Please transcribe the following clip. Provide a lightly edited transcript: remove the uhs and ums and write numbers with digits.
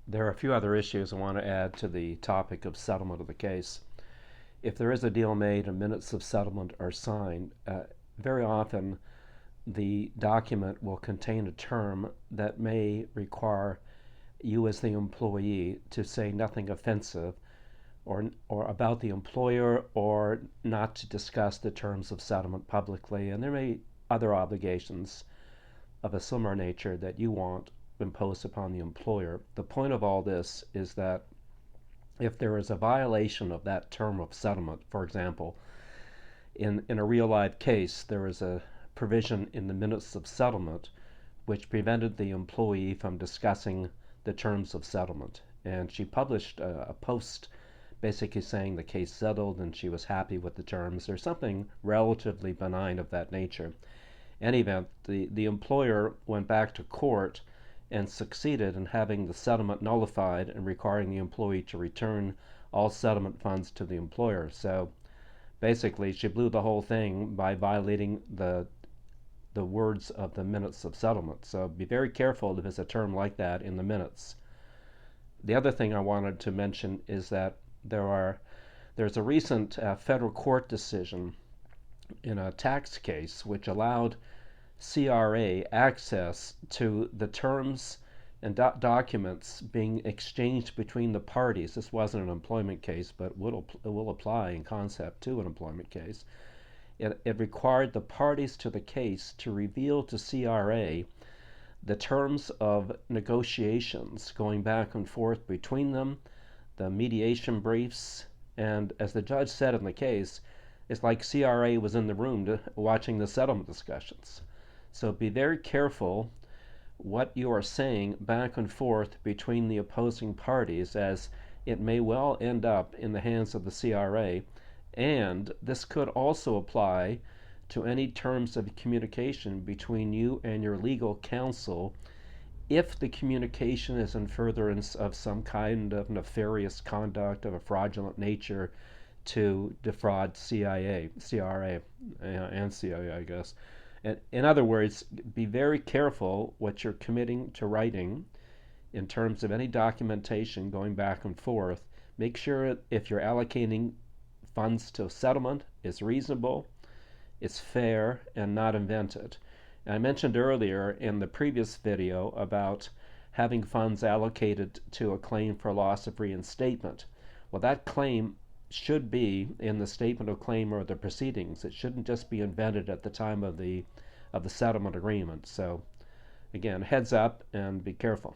There are a few other issues I want to add to the topic of settlement of the case. If there is a deal made and minutes of settlement are signed, very often the document will contain a term that may require you as the employee to say nothing offensive or about the employer, or not to discuss the terms of settlement publicly. And there may be other obligations of a similar nature that you want imposed upon the employer. The point of all this is that if there is a violation of that term of settlement, for example, in a real life case, there is a provision in the minutes of settlement which prevented the employee from discussing the terms of settlement. And she published a post basically saying the case settled and she was happy with the terms. There's something relatively benign of that nature. In any event, the employer went back to court and succeeded in having the settlement nullified and requiring the employee to return all settlement funds to the employer. So basically, she blew the whole thing by violating the words of the minutes of settlement. So be very careful if there's a term like that in the minutes. The other thing I wanted to mention is that there's a recent federal court decision in a tax case which allowed CRA access to the terms and documents being exchanged between the parties. This wasn't an employment case, but it will apply in concept to an employment case. It required the parties to the case to reveal to CRA the terms of negotiations going back and forth between them, the mediation briefs, and as the judge said in the case, it's like CRA was in the room watching the settlement discussions. So be very careful what you are saying back and forth between the opposing parties, as it may well end up in the hands of the CRA. And this could also apply to any terms of communication between you and your legal counsel if the communication is in furtherance of some kind of nefarious conduct of a fraudulent nature to defraud CRA, and CIA, I guess. In other words, be very careful what you're committing to writing in terms of any documentation going back and forth. Make sure if you're allocating funds to settlement is reasonable, it's fair, and not invented. And I mentioned earlier in the previous video about having funds allocated to a claim for loss of reinstatement. Well, that claim should be in the statement of claim or the proceedings. It shouldn't just be invented at the time of the settlement agreement. So again, heads up and be careful.